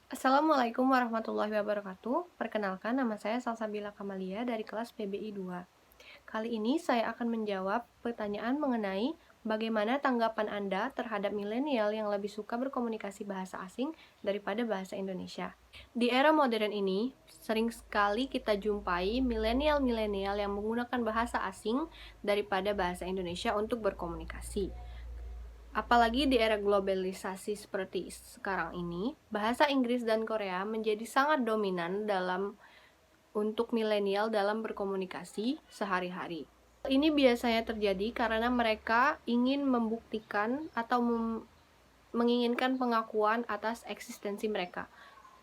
Assalamualaikum warahmatullahi wabarakatuh. Perkenalkan, nama saya Salsabila Kamalia dari kelas PBI 2. Kali ini saya akan menjawab pertanyaan mengenai bagaimana tanggapan Anda terhadap milenial yang lebih suka berkomunikasi bahasa asing daripada bahasa Indonesia. Di era modern ini, sering sekali kita jumpai milenial-milenial yang menggunakan bahasa asing daripada bahasa Indonesia untuk berkomunikasi. Apalagi di era globalisasi seperti sekarang ini, bahasa Inggris dan Korea menjadi sangat dominan untuk milenial dalam berkomunikasi sehari-hari. Ini biasanya terjadi karena mereka ingin membuktikan atau menginginkan pengakuan atas eksistensi mereka.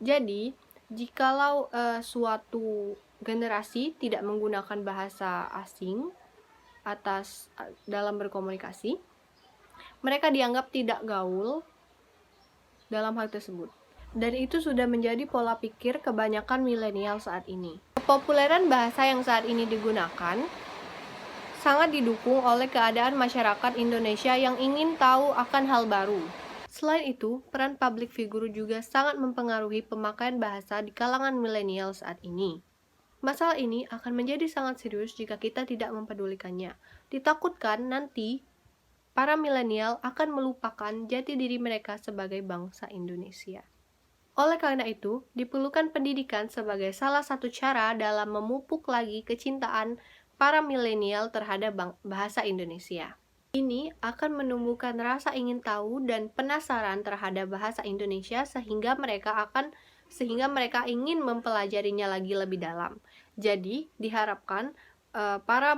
Jadi, jikalau suatu generasi tidak menggunakan bahasa asing dalam berkomunikasi, mereka dianggap tidak gaul dalam hal tersebut. Dan itu sudah menjadi pola pikir kebanyakan milenial saat ini. Kepopuleran bahasa yang saat ini digunakan sangat didukung oleh keadaan masyarakat Indonesia yang ingin tahu akan hal baru. Selain itu, peran public figure juga sangat mempengaruhi pemakaian bahasa di kalangan milenial saat ini. Masalah ini akan menjadi sangat serius jika kita tidak mempedulikannya. Ditakutkan nanti para milenial akan melupakan jati diri mereka sebagai bangsa Indonesia. Oleh karena itu, diperlukan pendidikan sebagai salah satu cara dalam memupuk lagi kecintaan para milenial terhadap bahasa Indonesia. Ini akan menumbuhkan rasa ingin tahu dan penasaran terhadap bahasa Indonesia sehingga mereka ingin mempelajarinya lagi lebih dalam. Jadi, diharapkan para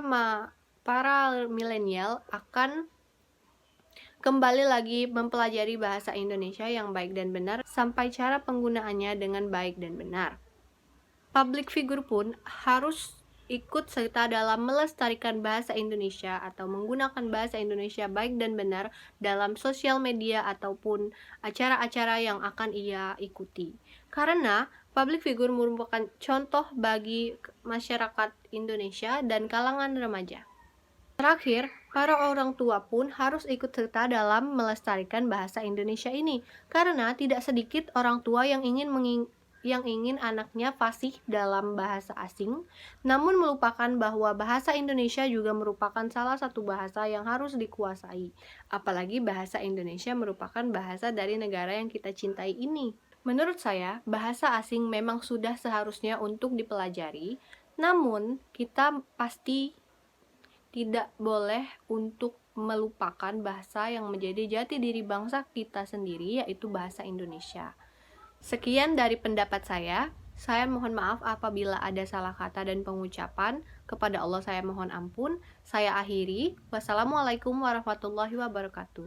milenial akan kembali lagi mempelajari bahasa Indonesia yang baik dan benar sampai cara penggunaannya dengan baik dan benar. Public figure pun harus ikut serta dalam melestarikan bahasa Indonesia atau menggunakan bahasa Indonesia baik dan benar dalam sosial media ataupun acara-acara yang akan ia ikuti. Karena public figure merupakan contoh bagi masyarakat Indonesia dan kalangan remaja. Terakhir, para orang tua pun harus ikut serta dalam melestarikan bahasa Indonesia ini, karena tidak sedikit orang tua yang ingin anaknya fasih dalam bahasa asing, namun melupakan bahwa bahasa Indonesia juga merupakan salah satu bahasa yang harus dikuasai. Apalagi bahasa Indonesia merupakan bahasa dari negara yang kita cintai ini. Menurut saya, bahasa asing memang sudah seharusnya untuk dipelajari, namun kita pasti tidak boleh untuk melupakan bahasa yang menjadi jati diri bangsa kita sendiri, yaitu bahasa Indonesia. Sekian dari pendapat saya. Saya mohon maaf apabila ada salah kata dan pengucapan. Kepada Allah saya mohon ampun. Saya akhiri. Wassalamualaikum warahmatullahi wabarakatuh.